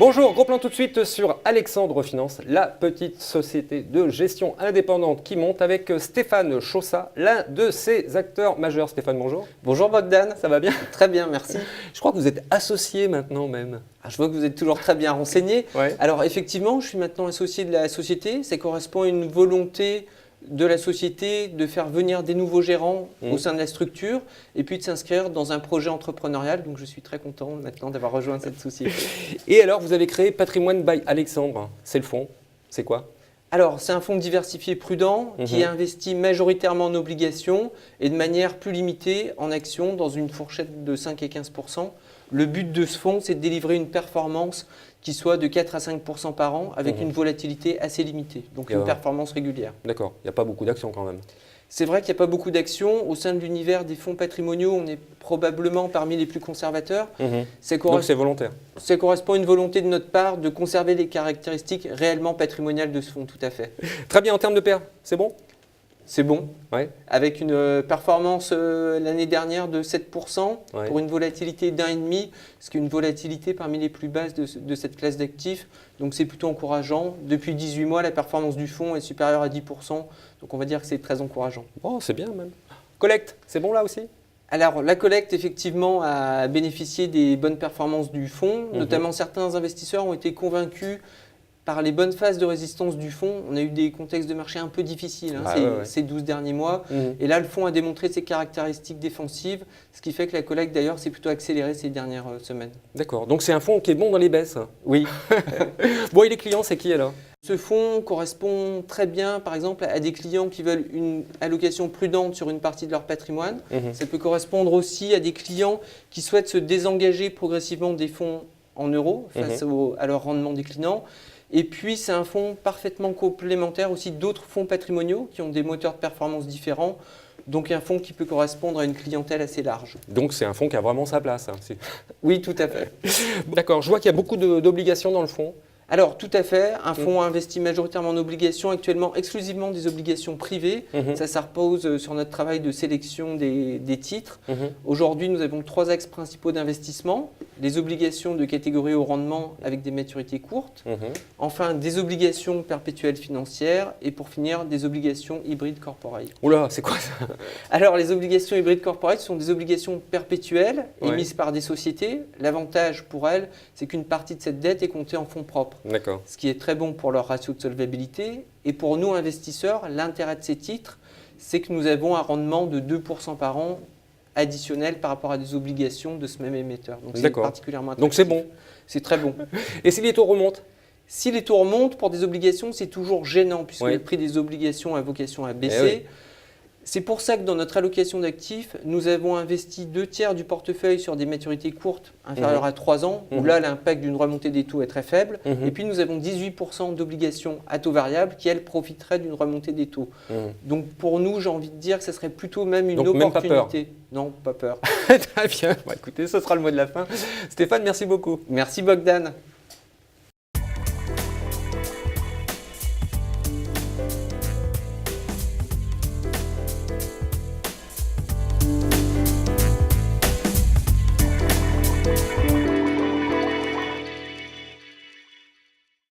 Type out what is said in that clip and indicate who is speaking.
Speaker 1: Bonjour, gros plan tout de suite sur Alexandre Finance, la petite société de gestion indépendante qui monte avec Stéphane Chaussat, l'un de ses acteurs majeurs. Stéphane, bonjour.
Speaker 2: Bonjour Bogdan.
Speaker 1: Ça va bien?
Speaker 2: Très bien, merci.
Speaker 1: Je crois que vous êtes associé maintenant même.
Speaker 2: Je vois que vous êtes toujours très bien renseigné.
Speaker 1: Ouais.
Speaker 2: Alors effectivement, je suis maintenant associé de la société. Ça correspond à une volonté de la société de faire venir des nouveaux gérants au sein de la structure et puis de s'inscrire dans un projet entrepreneurial. Donc je suis très content maintenant d'avoir rejoint cette société.
Speaker 1: Et alors, vous avez créé Patrimoine by Alexandre. C'est le fonds. C'est quoi?
Speaker 2: Alors, c'est un fonds diversifié prudent qui investit majoritairement en obligations et de manière plus limitée en actions dans une fourchette de 5 et 15%. Le but de ce fonds, c'est de délivrer une performance qui soit de 4 à 5% par an avec une volatilité assez limitée, donc une performance régulière.
Speaker 1: D'accord, il n'y a pas beaucoup d'actions quand même.
Speaker 2: C'est vrai qu'il n'y a pas beaucoup d'actions. Au sein de l'univers des fonds patrimoniaux, on est probablement parmi les plus conservateurs.
Speaker 1: Donc c'est volontaire.
Speaker 2: Ça correspond à une volonté de notre part de conserver les caractéristiques réellement patrimoniales de ce fonds, tout à fait.
Speaker 1: Très bien, en termes de pair, c'est bon?
Speaker 2: C'est bon,
Speaker 1: Ouais.
Speaker 2: avec une performance l'année dernière de 7% pour une volatilité d'1,5, ce qui est une volatilité parmi les plus basses de cette classe d'actifs. Donc c'est plutôt encourageant. Depuis 18 mois, la performance du fonds est supérieure à 10%. Donc on va dire que c'est très encourageant.
Speaker 1: Oh, c'est bien même. Collecte, c'est bon là aussi?
Speaker 2: Alors la collecte, effectivement, a bénéficié des bonnes performances du fonds. Notamment, certains investisseurs ont été convaincus par les bonnes phases de résistance du fonds. On a eu des contextes de marché un peu difficiles ces 12 derniers mois. Et là, le fonds a démontré ses caractéristiques défensives, ce qui fait que la collecte, d'ailleurs, s'est plutôt accélérée ces dernières semaines.
Speaker 1: D'accord, donc c'est un fonds qui est bon dans les baisses.
Speaker 2: Oui.
Speaker 1: Bon, et les clients, c'est qui alors?
Speaker 2: Ce fonds correspond très bien, par exemple, à des clients qui veulent une allocation prudente sur une partie de leur patrimoine. Ça peut correspondre aussi à des clients qui souhaitent se désengager progressivement des fonds en euros face à leur rendement déclinant. Et puis, c'est un fonds parfaitement complémentaire aussi d'autres fonds patrimoniaux qui ont des moteurs de performance différents. Donc, un fonds qui peut correspondre à une clientèle assez large.
Speaker 1: Donc, c'est un fonds qui a vraiment sa place. Hein.
Speaker 2: Oui, tout à fait.
Speaker 1: D'accord, je vois qu'il y a beaucoup d'obligations dans le fonds.
Speaker 2: Alors, tout à fait. Un fonds investit majoritairement en obligations, actuellement exclusivement des obligations privées. Ça repose sur notre travail de sélection des titres. Aujourd'hui, nous avons 3 axes principaux d'investissement. Les obligations de catégorie haut rendement avec des maturités courtes. Enfin, des obligations perpétuelles financières. Et pour finir, des obligations hybrides corporate.
Speaker 1: Oula, c'est quoi ça?
Speaker 2: Alors, les obligations hybrides corporate sont des obligations perpétuelles émises par des sociétés. L'avantage pour elles, c'est qu'une partie de cette dette est comptée en fonds propres.
Speaker 1: D'accord.
Speaker 2: Ce qui est très bon pour leur ratio de solvabilité. Et pour nous, investisseurs, l'intérêt de ces titres, c'est que nous avons un rendement de 2% par an additionnel par rapport à des obligations de ce même émetteur. Donc c'est particulièrement attractif.
Speaker 1: Donc c'est bon.
Speaker 2: C'est très bon.
Speaker 1: Et si les taux remontent?
Speaker 2: Si les taux remontent, pour des obligations, c'est toujours gênant puisque le prix des obligations a vocation à baisser. C'est pour ça que dans notre allocation d'actifs, nous avons investi 2/3 du portefeuille sur des maturités courtes inférieures à 3 ans, où là, l'impact d'une remontée des taux est très faible. Et puis, nous avons 18% d'obligations à taux variable qui, elles, profiteraient d'une remontée des taux. Donc, pour nous, j'ai envie de dire que ce serait plutôt même une opportunité.
Speaker 1: Même pas peur.
Speaker 2: Non, pas peur.
Speaker 1: Très bien. Bon, écoutez, ce sera le mot de la fin. Stéphane, merci beaucoup.
Speaker 2: Merci Bogdan.